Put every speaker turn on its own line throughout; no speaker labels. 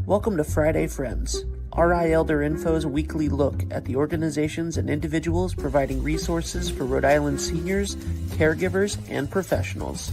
Welcome to Friday Friends, RI Elder Info's weekly look at the organizations and individuals providing resources for Rhode Island seniors, caregivers, and professionals.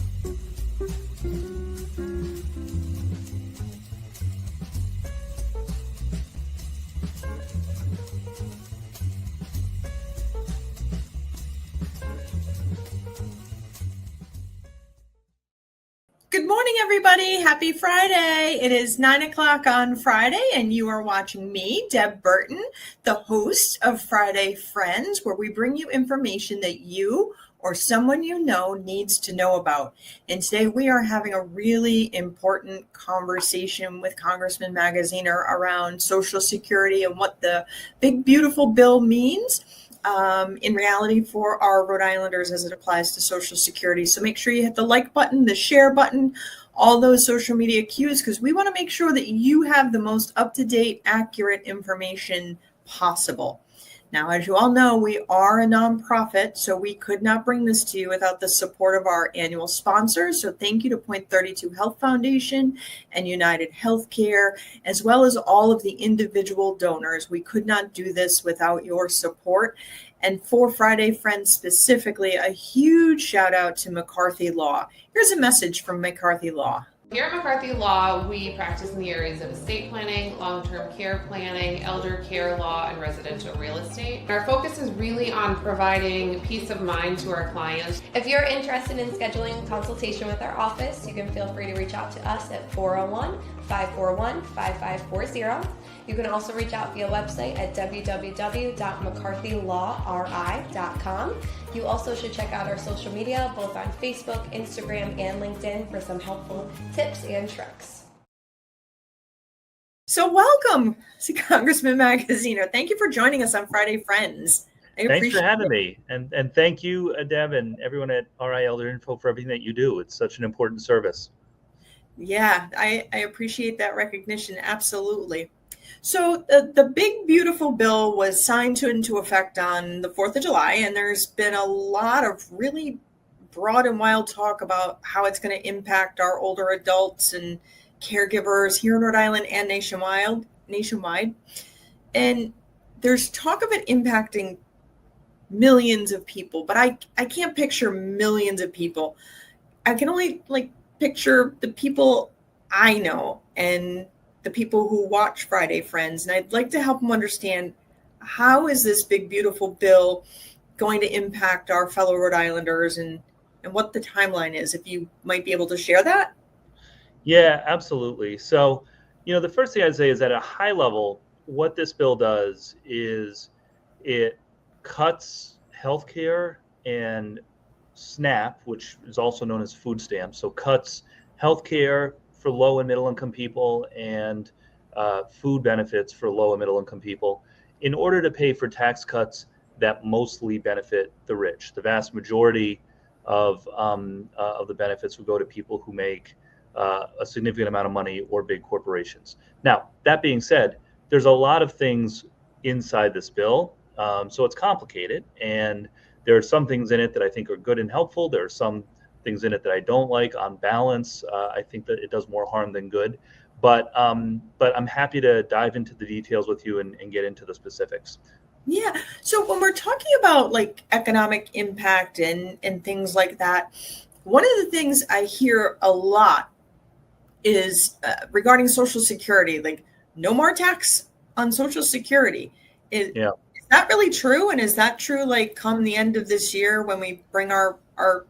Good morning, everybody. Happy Friday. It is 9 o'clock on Friday, and you are watching me, Deb Burton, the host of Friday Friends, where we bring you information that you or someone you know needs to know about. And today we are having a really important conversation with Congressman Magaziner around Social Security and what the big, beautiful bill means. In reality for our Rhode Islanders as it applies to Social Security. So make sure you hit the like button, the share button, all those social media cues, because we want to make sure that you have the most up-to-date, accurate information possible. Now, as you all know, we are a nonprofit, so we could not bring this to you without the support of our annual sponsors. So thank you to Point 32 Health Foundation and United Healthcare, as well as all of the individual donors. We could not do this without your support. And for Friday Friends specifically, a huge shout out to McCarthy Law. Here's a message from McCarthy Law.
Here at McCarthy Law, we practice in the areas of estate planning, long-term care planning, elder care law, and residential real estate. Our focus is really on providing peace of mind to our clients.
If you're interested in scheduling a consultation with our office, you can feel free to reach out to us at 401-541-5540. You can also reach out via website at www.mccarthylawri.com. You also should check out our social media, both on Facebook, Instagram, and LinkedIn for some helpful tips and tricks.
So welcome to Congressman Magaziner. Thank you for joining us on Friday Friends.
Thanks for having me. And thank you, Deb, and everyone at RI Elder Info for everything that you do. It's such an important service.
Yeah, I appreciate that recognition. Absolutely. So the big, beautiful bill was signed into effect on the 4th of July, and there's been a lot of really broad and wild talk about how it's going to impact our older adults and caregivers here in Rhode Island and nationwide. And there's talk of it impacting millions of people, but I can't picture millions of people. I can only picture the people I know and the people who watch Friday Friends. And I'd like to help them understand, how is this big, beautiful bill going to impact our fellow Rhode Islanders and what the timeline is, if you might be able to share that?
Yeah, absolutely. So, the first thing I'd say is at a high level, what this bill does is it cuts healthcare and SNAP, which is also known as food stamps. So cuts healthcare for low and middle income people and food benefits for low and middle income people in order to pay for tax cuts that mostly benefit the rich. The vast majority of the benefits would go to people who make a significant amount of money or big corporations. Now, that being said, there's a lot of things inside this bill, so it's complicated, and there are some things in it that I think are good and helpful. There are some things in it that I don't like. On balance, I think that it does more harm than good. But I'm happy to dive into the details with you and get into the specifics.
Yeah. So when we're talking about economic impact and things like that, one of the things I hear a lot is regarding Social Security, no more tax on Social Security. Is that really true? And is that true come the end of this year when we bring our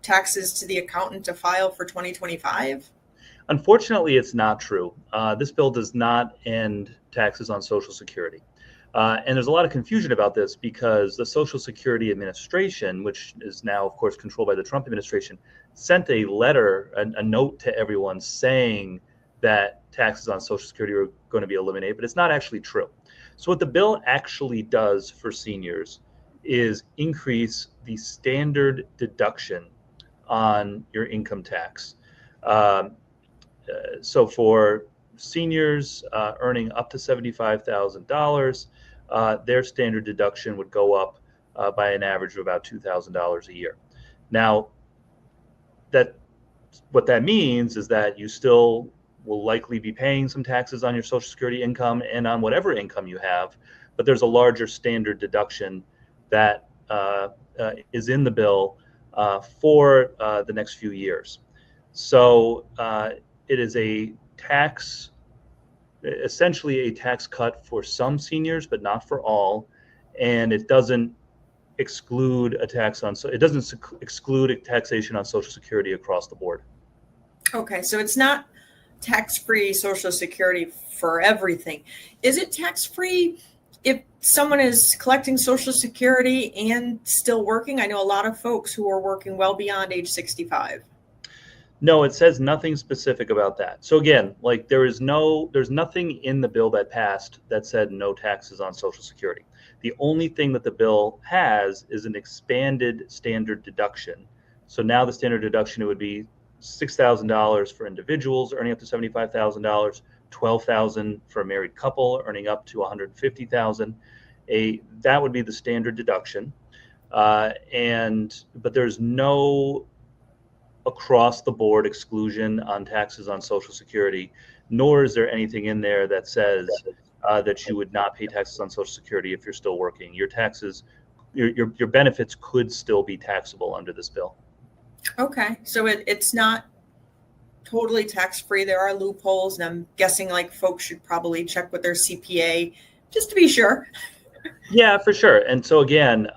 taxes to the accountant to file for 2025?
Unfortunately, it's not true. This bill does not end taxes on Social Security. And there's a lot of confusion about this because the Social Security Administration, which is now, of course, controlled by the Trump administration, sent a letter, a note to everyone saying that taxes on Social Security are going to be eliminated, but it's not actually true. So what the bill actually does for seniors is increase the standard deduction on your income tax. So for seniors earning up to $75,000, their standard deduction would go up by an average of about $2,000 a year. Now, what that means is that you still will likely be paying some taxes on your Social Security income and on whatever income you have, but there's a larger standard deduction that is in the bill for the next few years. So it is essentially a tax cut for some seniors, but not for all, and it doesn't exclude a taxation on Social Security across the board.
Okay, so it's not tax-free Social Security for everything. Is it tax-free if someone is collecting Social Security and still working? I know a lot of folks who are working well beyond age 65.
No, it says nothing specific about that. So again, like there's nothing in the bill that passed that said no taxes on Social Security. The only thing that the bill has is an expanded standard deduction. So now the standard deduction, it would be $6,000 for individuals earning up to $75,000, $12,000 for a married couple earning up to $150,000. That would be the standard deduction, but there's no across the board exclusion on taxes on Social Security, nor is there anything in there that says that you would not pay taxes on Social Security if you're still working. Your taxes, your benefits could still be taxable under this bill.
Okay, so it's not totally tax-free. There are loopholes, and I'm guessing like folks should probably check with their CPA just to be sure.
Yeah, for sure. And so again,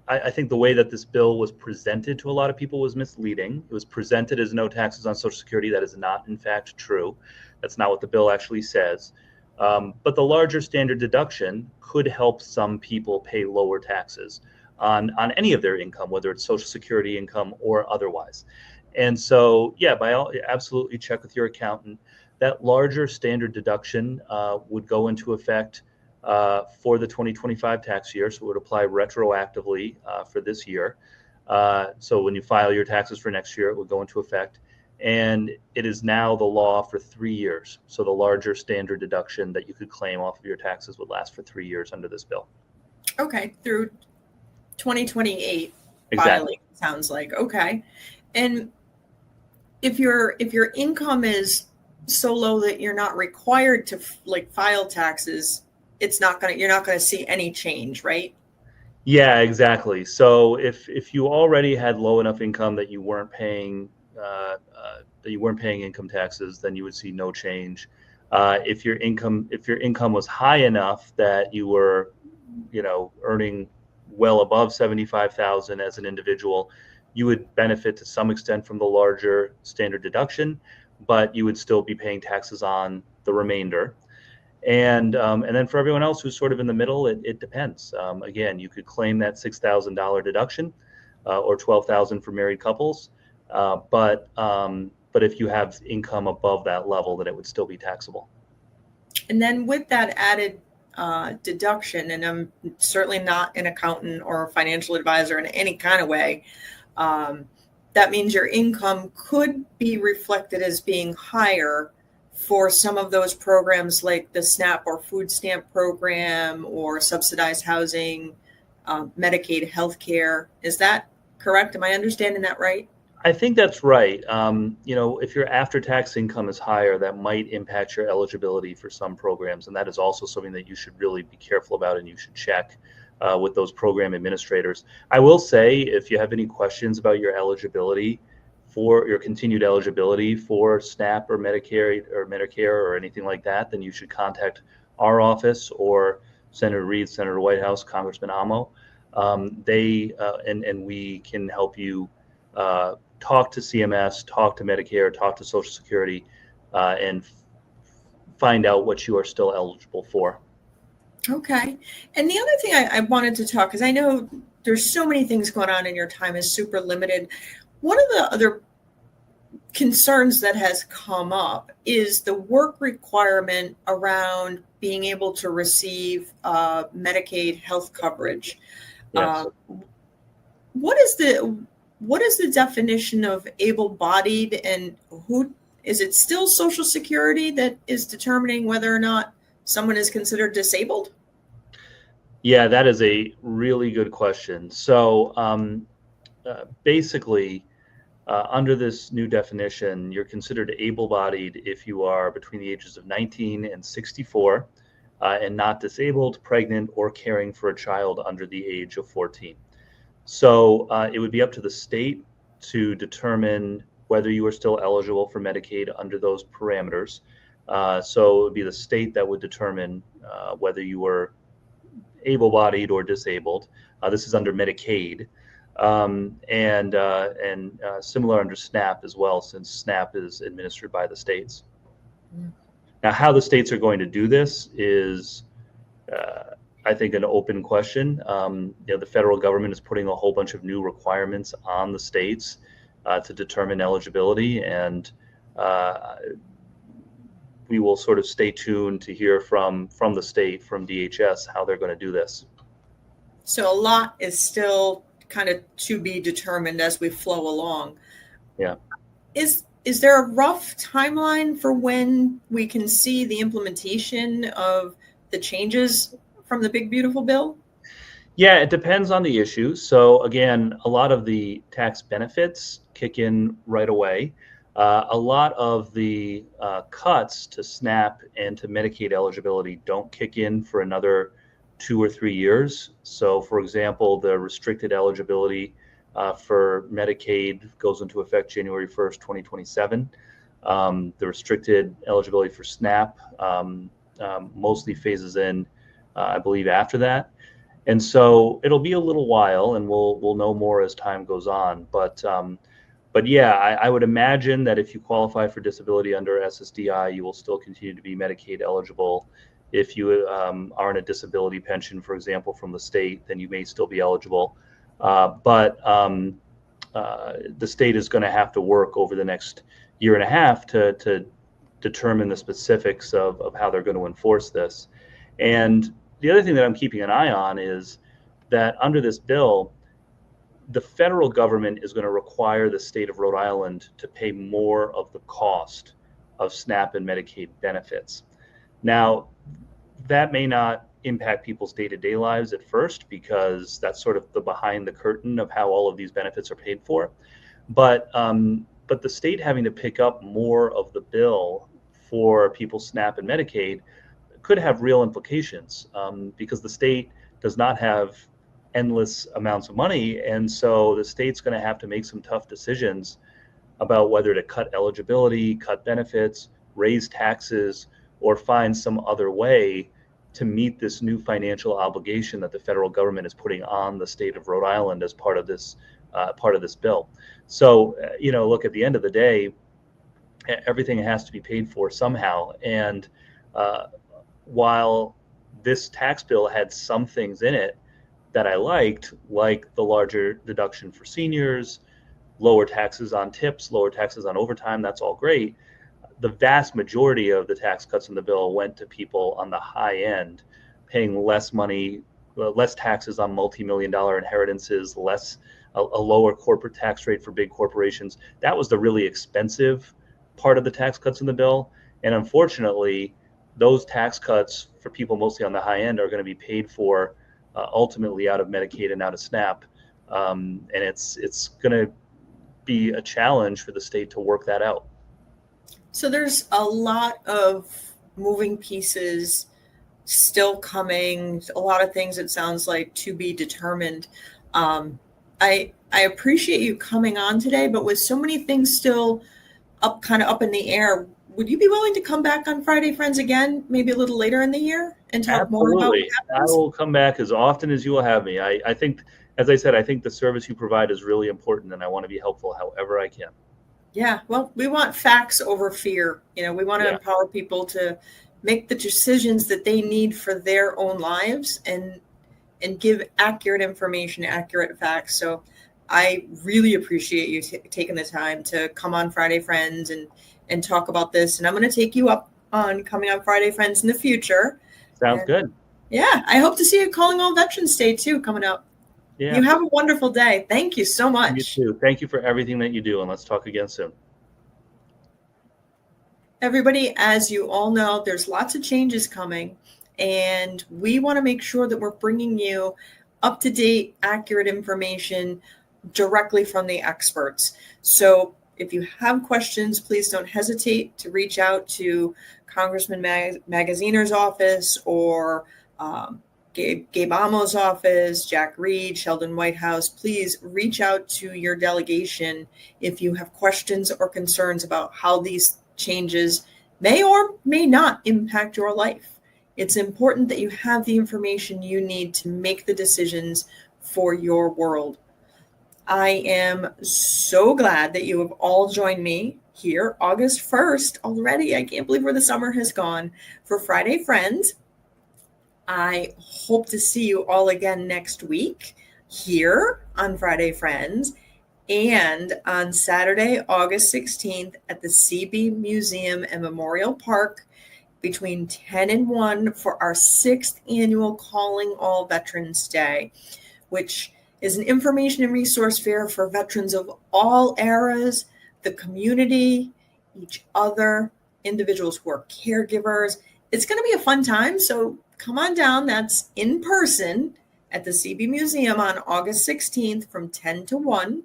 I think the way that this bill was presented to a lot of people was misleading. It was presented as no taxes on Social Security. That is not, in fact, true. That's not what the bill actually says. But the larger standard deduction could help some people pay lower taxes on any of their income, whether it's Social Security income or otherwise. And so, yeah, absolutely check with your accountant. That larger standard deduction would go into effect for the 2025 tax year, so it would apply retroactively for this year. So when you file your taxes for next year, it would go into effect. And it is now the law for 3 years. So the larger standard deduction that you could claim off of your taxes would last for 3 years under this bill.
Okay, through 2028
Exactly.
filing, sounds like. Okay. And if your income is so low that you're not required to file taxes, you're not going to see any change, right?
Yeah, exactly. So if you already had low enough income that you weren't paying income taxes, then you would see no change. If your income was high enough that you were, earning well above $75,000 as an individual, you would benefit to some extent from the larger standard deduction, but you would still be paying taxes on the remainder. And then for everyone else who's sort of in the middle, it depends. Again, you could claim that $6,000 deduction or $12,000 for married couples, but if you have income above that level, then it would still be taxable.
And then with that added deduction, and I'm certainly not an accountant or a financial advisor in any kind of way, that means your income could be reflected as being higher for some of those programs like the SNAP or food stamp program or subsidized housing, Medicaid healthcare. Is that correct? Am I understanding that right?
I think that's right. If your after-tax income is higher, that might impact your eligibility for some programs, and that is also something that you should really be careful about and you should check with those program administrators. I will say, if you have any questions about your eligibility, for your continued eligibility for SNAP or Medicare or anything like that, then you should contact our office or Senator Reed, Senator Whitehouse, Congressman Amo. And we can help you talk to CMS, talk to Medicare, talk to Social Security, and find out what you are still eligible for.
Okay. And the other thing I wanted to talk, because I know there's so many things going on and your time is super limited. One of the other concerns that has come up is the work requirement around being able to receive Medicaid health coverage.
Yes.
What is the definition of able-bodied, and who is it? Still Social Security that is determining whether or not someone is considered disabled?
Yeah, that is a really good question. So basically, Under this new definition, you're considered able-bodied if you are between the ages of 19 and 64 and not disabled, pregnant, or caring for a child under the age of 14. So it would be up to the state to determine whether you are still eligible for Medicaid under those parameters. So it would be the state that would determine whether you were able-bodied or disabled. This is under Medicaid. And similar under SNAP as well, since SNAP is administered by the states. Now, how the states are going to do this is, I think, an open question. The federal government is putting a whole bunch of new requirements on the states to determine eligibility, and we will sort of stay tuned to hear from the state, from DHS, how they're going to do this.
So a lot is still kind of to be determined as we flow along.
Yeah.
Is there a rough timeline for when we can see the implementation of the changes from the Big Beautiful Bill?
Yeah, it depends on the issue. So again, a lot of the tax benefits kick in right away. A lot of the cuts to SNAP and to Medicaid eligibility don't kick in for another 2 or 3 years. So, for example, the restricted eligibility for Medicaid goes into effect January 1st, 2027. The restricted eligibility for SNAP mostly phases in, I believe, after that. And so it'll be a little while, and we'll know more as time goes on. But yeah, I would imagine that if you qualify for disability under SSDI, you will still continue to be Medicaid eligible. If you are in a disability pension, for example, from the state, then you may still be eligible. But the state is going to have to work over the next year and a half to determine the specifics of how they're going to enforce this. And the other thing that I'm keeping an eye on is that under this bill, the federal government is going to require the state of Rhode Island to pay more of the cost of SNAP and Medicaid benefits. Now, that may not impact people's day-to-day lives at first, because that's sort of the behind the curtain of how all of these benefits are paid for. But the state having to pick up more of the bill for people's SNAP and Medicaid could have real implications, because the state does not have endless amounts of money. And so the state's going to have to make some tough decisions about whether to cut eligibility, cut benefits, raise taxes, or find some other way to meet this new financial obligation that the federal government is putting on the state of Rhode Island as part of this bill. So, look, at the end of the day, everything has to be paid for somehow. And while this tax bill had some things in it that I liked, like the larger deduction for seniors, lower taxes on tips, lower taxes on overtime, that's all great. The vast majority of the tax cuts in the bill went to people on the high end, paying less money, less taxes on multi-million-dollar inheritances, a lower corporate tax rate for big corporations. That was the really expensive part of the tax cuts in the bill. And unfortunately, those tax cuts for people mostly on the high end are going to be paid for ultimately out of Medicaid and out of SNAP. And it's going to be a challenge for the state to work that out.
So there's a lot of moving pieces still coming, a lot of things, it sounds like, to be determined. I appreciate you coming on today, but with so many things still up in the air, would you be willing to come back on Friday Friends again, maybe a little later in the year, and talk more about what happens?
I will come back as often as you will have me. I think, as I said, I think the service you provide is really important, and I want to be helpful however I can.
Yeah, well, we want facts over fear. We want to empower people to make the decisions that they need for their own lives and give accurate information, accurate facts. So I really appreciate you taking the time to come on Friday Friends and talk about this. And I'm going to take you up on coming on Friday Friends in the future.
Sounds good.
Yeah, I hope to see you calling all Veterans Day too coming up. Yeah. You have a wonderful day. Thank you so much.
You too. Thank you for everything that you do, and let's talk again soon.
Everybody, as you all know, there's lots of changes coming, and we want to make sure that we're bringing you up-to-date, accurate information directly from the experts. So if you have questions, please don't hesitate to reach out to Congressman Magaziner's office or Gabe Amo's office, Jack Reed, Sheldon Whitehouse. Please reach out to your delegation if you have questions or concerns about how these changes may or may not impact your life. It's important that you have the information you need to make the decisions for your world. I am so glad that you have all joined me here August 1st already. I can't believe where the summer has gone for Friday Friends. I hope to see you all again next week here on Friday Friends and on Saturday, August 16th at the CB Museum and Memorial Park between 10 and 1 for our 6th annual Calling All Veterans Day, which is an information and resource fair for veterans of all eras, the community, each other, individuals who are caregivers. It's going to be a fun time, so come on down. That's in person at the CB Museum on August 16th from 10 to 1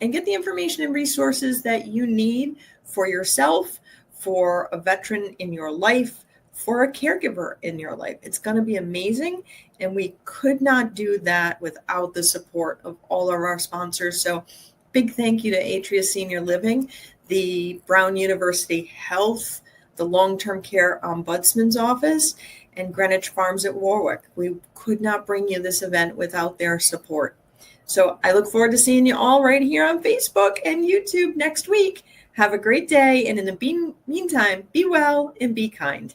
and get the information and resources that you need for yourself, for a veteran in your life, for a caregiver in your life. It's going to be amazing. And we could not do that without the support of all of our sponsors. So big thank you to Atria Senior Living, the Brown University Health, the Long-Term Care Ombudsman's Office, and Greenwich Farms at Warwick. We could not bring you this event without their support. So I look forward to seeing you all right here on Facebook and YouTube next week. Have a great day. And in the meantime, be well and be kind.